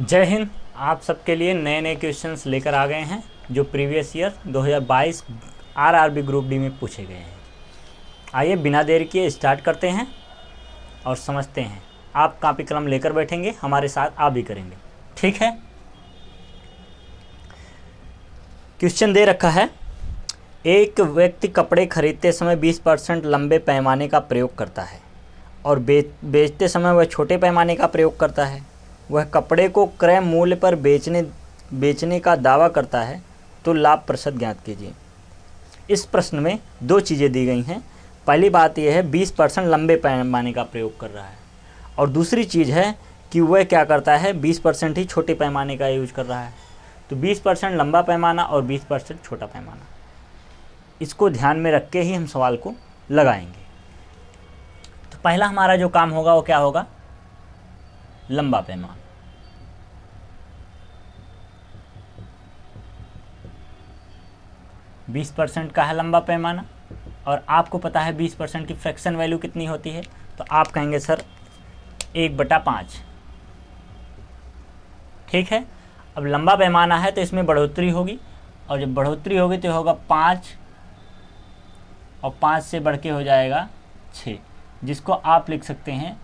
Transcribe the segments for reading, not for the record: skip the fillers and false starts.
जय हिंद। आप सबके लिए नए नए क्वेश्चंस लेकर आ गए हैं जो previous year 2022 RRB group D में पूछे गए हैं। आइए बिना देर किए स्टार्ट करते हैं और समझते हैं। आप कॉपी कलम लेकर बैठेंगे, हमारे साथ आप भी करेंगे, ठीक है। क्वेश्चन दे रखा है, एक व्यक्ति कपड़े खरीदते समय 20% लंबे पैमाने का प्रयोग करता है और बेचते समय वह छोटे पैमाने का प्रयोग करता है। वह कपड़े को क्रय मूल्य पर बेचने का दावा करता है, तो लाभ प्रतिशत ज्ञात कीजिए। इस प्रश्न में दो चीज़ें दी गई हैं। पहली बात यह है 20% लंबे पैमाने का प्रयोग कर रहा है, और दूसरी चीज़ है कि वह क्या करता है 20% ही छोटे पैमाने का यूज कर रहा है। तो 20% लंबा पैमाना और 20% छोटा पैमाना, इसको ध्यान में रख के ही हम सवाल को लगाएंगे। तो पहला हमारा जो काम होगा वो क्या होगा, लंबा पैमाना। बीस % का है लंबा पैमाना, और आपको पता है 20% की फ्रैक्शन वैल्यू कितनी होती है, तो आप कहेंगे सर 1/5। ठीक है। अब लंबा पैमाना है तो इसमें बढ़ोतरी होगी, और जब बढ़ोतरी होगी तो होगा 5, और 5 से बढ़ के हो जाएगा 6, जिसको आप लिख सकते हैं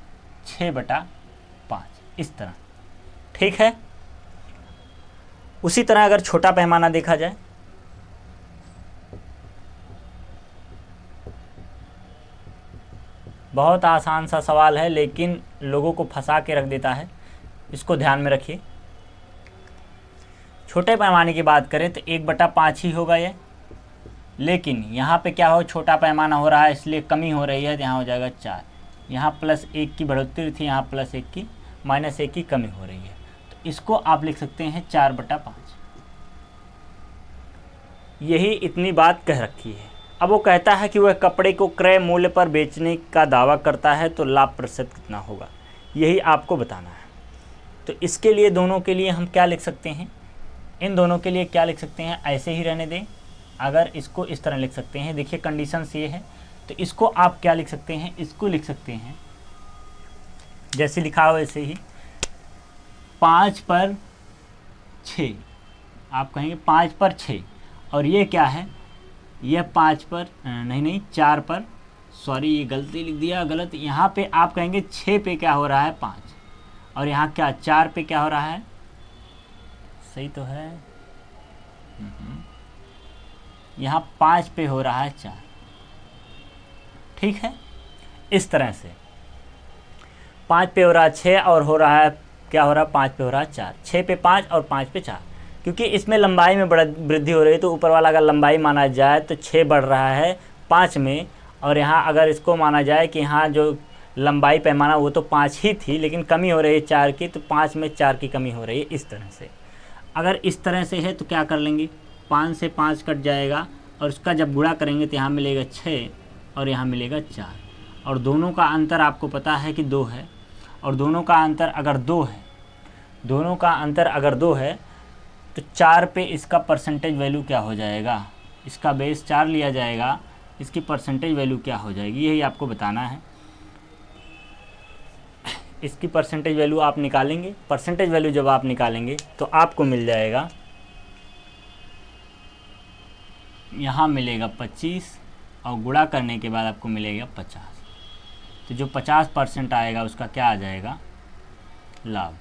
6/5, इस तरह। ठीक है। उसी तरह अगर छोटा पैमाना देखा जाए, बहुत आसान सा सवाल है लेकिन लोगों को फंसा के रख देता है, इसको ध्यान में रखिए। छोटे पैमाने की बात करें तो 1/5 ही होगा ये, लेकिन यहाँ पे क्या हो, छोटा पैमाना हो रहा है इसलिए कमी हो रही है, तो यहाँ हो जाएगा 4। यहाँ +1 की बढ़ोतरी थी, यहाँ -1 की कमी हो रही है, तो इसको आप लिख सकते हैं 4/5। यही इतनी बात कह रखी है। अब वो कहता है कि वह कपड़े को क्रय मूल्य पर बेचने का दावा करता है, तो लाभ प्रतिशत कितना होगा, यही आपको बताना है। तो इसके लिए दोनों के लिए हम क्या लिख सकते हैं, इन दोनों के लिए क्या लिख सकते हैं, ऐसे ही रहने दें। अगर इसको इस तरह लिख सकते हैं, देखिए कंडीशंस ये है, तो इसको आप क्या लिख सकते हैं, इसको लिख सकते हैं जैसे लिखा हो वैसे ही 5/6। आप कहेंगे 5/6, और ये क्या है, यह 4 पर, सॉरी ये गलती लिख दिया, गलत। यहाँ पे आप कहेंगे 6 पे क्या हो रहा है 5, और यहाँ क्या 4 पे क्या हो रहा है, सही तो है। यहाँ 5 पे हो रहा है 4। ठीक है। इस तरह से 5 पे हो रहा है 6, और हो रहा है क्या हो रहा है, 5 पे हो रहा है 4। 6 पे 5 और 5 पे 4, क्योंकि इसमें लंबाई में वृद्धि हो रही है, तो ऊपर वाला अगर लंबाई माना जाए तो 6 बढ़ रहा है 5 में, और यहाँ अगर इसको माना जाए कि यहाँ जो लंबाई पैमाना वो तो 5 ही थी, लेकिन कमी हो रही है 4 की, तो 5 में 4 की कमी हो रही है। इस तरह से अगर इस तरह से है तो क्या कर लेंगे, 5 से 5 कट जाएगा, और उसका जब गुणा करेंगे तो यहाँ मिलेगा 6 और यहाँ मिलेगा 4, और दोनों का अंतर आपको पता है कि 2 है, और दोनों का अंतर अगर 2 है, तो 4 पे इसका परसेंटेज वैल्यू क्या हो जाएगा, इसका बेस 4 लिया जाएगा, इसकी परसेंटेज वैल्यू क्या हो जाएगी, यही आपको बताना है। इसकी परसेंटेज वैल्यू आप निकालेंगे। परसेंटेज वैल्यू जब आप निकालेंगे तो आपको मिल जाएगा, यहाँ मिलेगा 25, और गुणा करने के बाद आपको मिलेगा 50। तो जो 50% आएगा उसका क्या आ जाएगा, लाभ।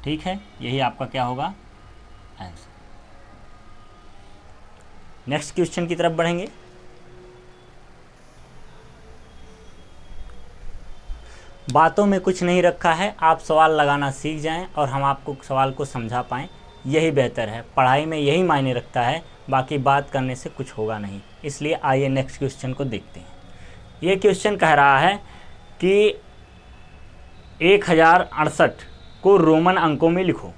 ठीक है, यही आपका क्या होगा, आंसर। नेक्स्ट क्वेश्चन की तरफ बढ़ेंगे। बातों में कुछ नहीं रखा है, आप सवाल लगाना सीख जाएं और हम आपको सवाल को समझा पाएं, यही बेहतर है। पढ़ाई में यही मायने रखता है, बाकी बात करने से कुछ होगा नहीं। इसलिए आइए नेक्स्ट क्वेश्चन को देखते हैं। ये क्वेश्चन कह रहा है कि 1068 को रोमन अंकों में लिखो।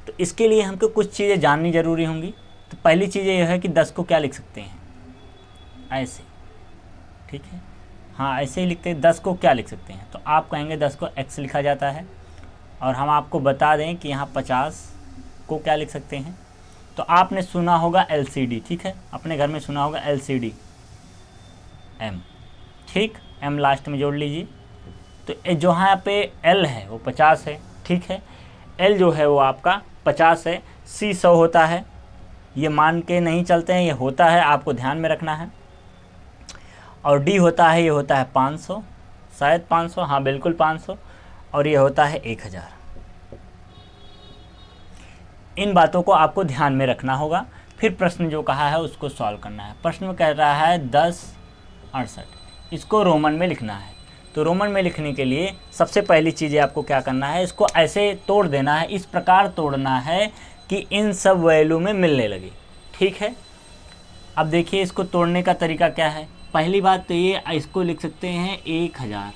तो इसके लिए हमको कुछ चीज़ें जाननी ज़रूरी होंगी। तो पहली चीज़ ये है कि 10 को क्या लिख सकते हैं, ऐसे। ठीक है, हाँ ऐसे ही लिखते हैं। 10 को क्या लिख सकते हैं, तो आप कहेंगे 10 को x लिखा जाता है, और हम आपको बता दें कि यहाँ 50 को क्या लिख सकते हैं। तो आपने सुना होगा LCD, ठीक है, अपने घर में सुना होगा LCD, M, ठीक, M लास्ट में जोड़ लीजिए। तो जो यहाँ पे L है वो 50 है, ठीक है। L जो है वो आपका 50 है, C 100 होता है, ये मान के नहीं चलते हैं, ये होता है, आपको ध्यान में रखना है। और D होता है, ये होता है 500, शायद 500, हाँ बिल्कुल 500, और ये होता है 1000। इन बातों को आपको ध्यान में रखना होगा। फिर प्रश्न जो कहा है उसको सॉल्व करना है। प्रश्न में कह रहा है 10 68, इसको रोमन में लिखना है। तो रोमन में लिखने के लिए सबसे पहली चीज़ आपको क्या करना है, इसको ऐसे तोड़ देना है, इस प्रकार तोड़ना है कि इन सब वैल्यू में मिलने लगे। ठीक है, अब देखिए इसको तोड़ने का तरीका क्या है। पहली बात तो ये, इसको लिख सकते हैं 1000,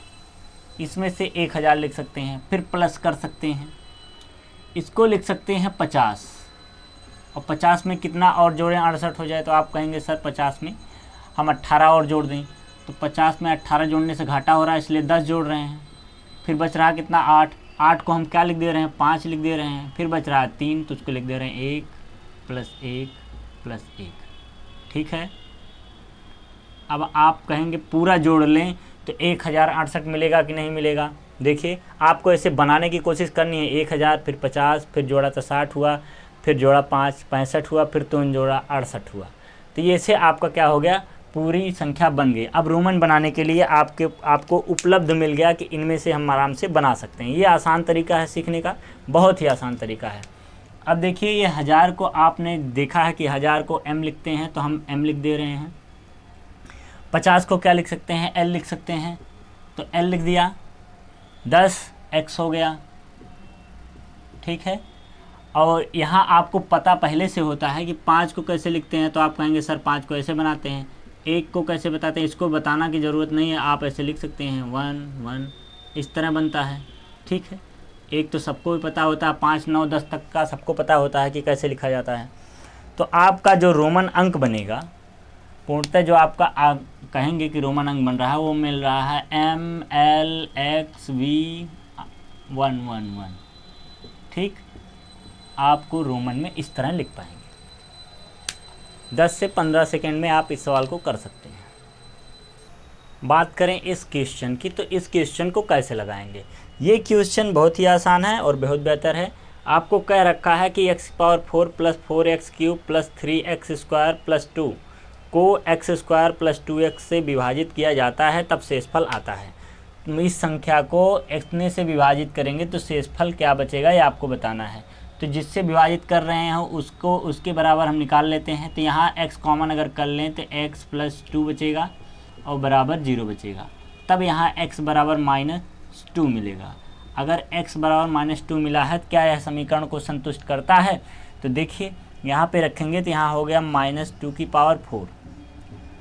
इसमें से 1000 लिख सकते हैं, फिर प्लस कर सकते हैं, इसको लिख सकते हैं 50, और 50 में कितना और जोड़ें 68 हो जाए। तो आप कहेंगे सर 50 में हम 18 और जोड़ दें, तो 50 में 18 जोड़ने से घाटा हो रहा है, इसलिए 10 जोड़ रहे हैं। फिर बच रहा कितना 8 को हम क्या लिख दे रहे हैं 5 लिख दे रहे हैं। फिर बच रहा है 3, तो उसको लिख दे रहे हैं 1 + 1 + 1। ठीक है, अब आप कहेंगे पूरा जोड़ लें तो 1068 मिलेगा कि नहीं मिलेगा। देखिए आपको ऐसे बनाने की कोशिश करनी है। 1000 फिर 50 फिर जोड़ा तो 60 हुआ, फिर जोड़ा 5 65 हुआ, फिर 3 जोड़ा 68 हुआ। तो ये से आपका क्या हो गया, पूरी संख्या बन गई। अब रोमन बनाने के लिए आपको उपलब्ध मिल गया कि इनमें से हम आराम से बना सकते हैं। ये आसान तरीका है सीखने का, बहुत ही आसान तरीका है। अब देखिए ये 1000 को आपने देखा है कि 1000 को m लिखते हैं, तो हम m लिख दे रहे हैं। 50 को क्या लिख सकते हैं, l लिख सकते हैं, तो l लिख दिया। 10 x हो गया। ठीक है, और यहाँ आपको पता पहले से होता है कि 5 को कैसे लिखते हैं। तो आप कहेंगे सर 5 को ऐसे बनाते हैं, 1 को कैसे बताते हैं, इसको बताना की ज़रूरत नहीं है, आप ऐसे लिख सकते हैं 1 1, इस तरह बनता है। ठीक है, 1 तो सबको भी पता होता है, 5 9 10 तक का सबको पता होता है कि कैसे लिखा जाता है। तो आपका जो रोमन अंक बनेगा, पूर्णतः जो आपका कहेंगे कि रोमन अंक बन रहा है, वो मिल रहा है MLXV111। ठीक, आपको रोमन में इस तरह लिख पाएंगे। 10 से 15 सेकेंड में आप इस सवाल को कर सकते हैं। बात करें इस क्वेश्चन की, तो इस क्वेश्चन को कैसे लगाएंगे। ये क्वेश्चन बहुत ही आसान है और बहुत बेहतर है। आपको कह रखा है कि x⁴ + 4x³ + 3x² + 2 को x² + 2x से विभाजित किया जाता है, तब शेषफल आता है। तो इस संख्या को इतने से विभाजित करेंगे तो शेषफल क्या बचेगा, ये आपको बताना है। तो जिससे विभाजित कर रहे हैं उसको उसके बराबर हम निकाल लेते हैं। तो यहाँ x कॉमन अगर कर लें तो x + 2 बचेगा और बराबर 0 बचेगा। तब यहाँ x बराबर -2 मिलेगा। अगर x बराबर -2 मिला है तो क्या यह समीकरण को संतुष्ट करता है। तो देखिए यहाँ पे रखेंगे तो यहाँ हो गया -2⁴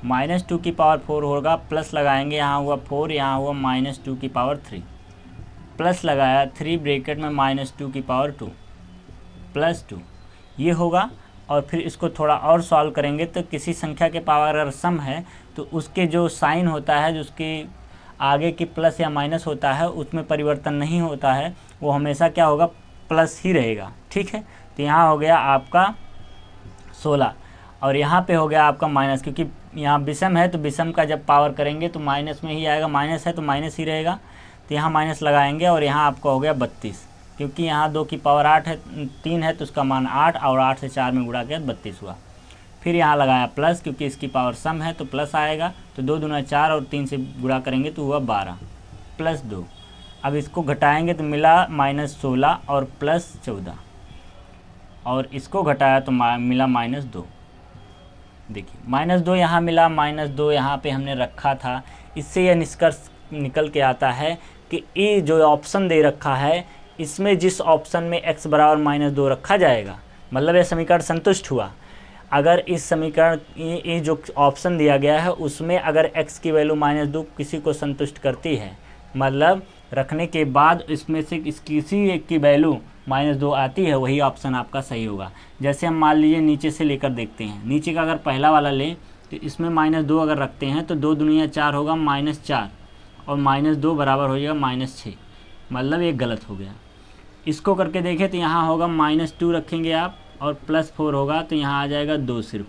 -2⁴ होगा, प्लस लगाएंगे, यहाँ हुआ 4, यहाँ हुआ -2⁴ प्लस लगाया 3 ब्रैकेट में -2⁴ + 2 ये होगा। और फिर इसको थोड़ा और सॉल्व करेंगे तो किसी संख्या के पावर अगर सम है तो उसके जो साइन होता है, जो उसके आगे की प्लस या माइनस होता है, उसमें परिवर्तन नहीं होता है, वो हमेशा क्या होगा, प्लस ही रहेगा। ठीक है, तो यहाँ हो गया आपका 16 और यहाँ पे हो गया आपका माइनस, क्योंकि यहाँ विषम है तो विषम का जब पावर करेंगे तो माइनस में ही आएगा, माइनस है तो माइनस ही रहेगा। तो यहाँ माइनस लगाएंगे और यहाँ आपका हो गया 32, क्योंकि यहाँ 2 की पावर 8 है, 3 है तो उसका मान 8 और 8 से 4 में गुणा किया 32 हुआ। फिर यहाँ लगाया प्लस, क्योंकि इसकी पावर सम है तो प्लस आएगा। तो 2 दूना 4 और 3 से गुणा करेंगे तो हुआ 12 + 2। अब इसको घटाएंगे तो मिला -16 और +14, और इसको घटाया तो मिला -2। देखिए -2 यहाँ मिला, -2 यहाँ पे हमने रखा था। इससे यह निष्कर्ष निकल के आता है कि ये जो ऑप्शन दे रखा है, इसमें जिस ऑप्शन में x बराबर -2 रखा जाएगा, मतलब यह समीकरण संतुष्ट हुआ। अगर इस समीकरण ये जो ऑप्शन दिया गया है उसमें अगर x की वैल्यू -2 किसी को संतुष्ट करती है, मतलब रखने के बाद इसमें से किसी एक की वैल्यू -2 आती है, वही ऑप्शन आपका सही होगा। जैसे हम मान लीजिए नीचे से लेकर देखते हैं, नीचे का अगर पहला वाला लें तो इसमें -2 अगर रखते हैं तो 2 दूनिया 4 होगा -4 और -2 बराबर हो जाएगा -6, मतलब ये गलत हो गया। इसको करके देखें तो यहाँ होगा -2 रखेंगे आप और +4 होगा तो यहाँ आ जाएगा 2, सिर्फ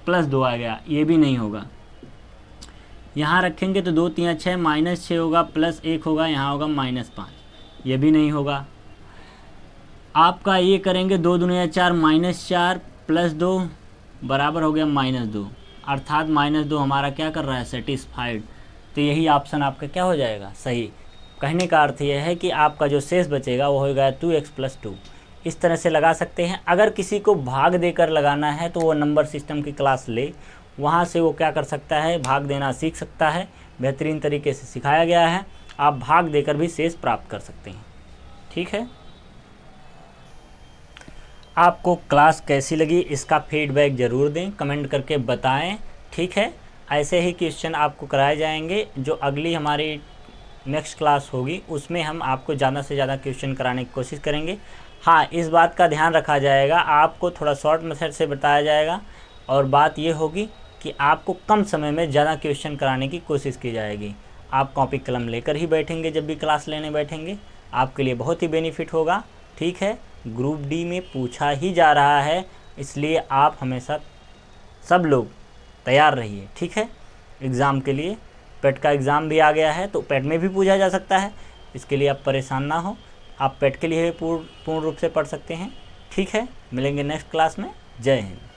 +2 आ गया, ये भी नहीं होगा। यहाँ रखेंगे तो 2 3 6 -6 होगा, +1 होगा, यहाँ होगा -5, ये भी नहीं होगा। आपका ये करेंगे 2 दूनी 4 -4 +2 बराबर हो गया -2, अर्थात -2 हमारा क्या कर रहा है, सेटिस्फाइड। तो यही ऑप्शन आपका क्या हो जाएगा, सही। कहने का अर्थ यह है कि आपका जो शेष बचेगा वो हो गया 2x + 2। इस तरह से लगा सकते हैं। अगर किसी को भाग देकर लगाना है तो वो नंबर सिस्टम की क्लास ले, वहाँ से वो क्या कर सकता है, भाग देना सीख सकता है। बेहतरीन तरीके से सिखाया गया है, आप भाग देकर भी शेष प्राप्त कर सकते हैं। ठीक है, आपको क्लास कैसी लगी इसका फीडबैक ज़रूर दें, कमेंट करके बताएं। ठीक है, ऐसे ही क्वेश्चन आपको कराए जाएंगे। जो अगली हमारी नेक्स्ट क्लास होगी उसमें हम आपको ज़्यादा से ज़्यादा क्वेश्चन कराने की कोशिश करेंगे। हाँ, इस बात का ध्यान रखा जाएगा, आपको थोड़ा शॉर्ट मेथड से बताया जाएगा और बात ये होगी कि आपको कम समय में ज़्यादा क्वेश्चन कराने की कोशिश की जाएगी। आप कॉपी कलम लेकर ही बैठेंगे, जब भी क्लास लेने बैठेंगे आपके लिए बहुत ही बेनिफिट होगा। ठीक है, ग्रुप डी में पूछा ही जा रहा है, इसलिए आप हमेशा सब लोग तैयार रहिए। ठीक है, एग्ज़ाम के लिए पेट का एग्ज़ाम भी आ गया है तो पेट में भी पूछा जा सकता है, इसके लिए आप परेशान ना हो। आप पेट के लिए पूर्ण रूप से पढ़ सकते हैं। ठीक है, मिलेंगे नेक्स्ट क्लास में। जय हिंद।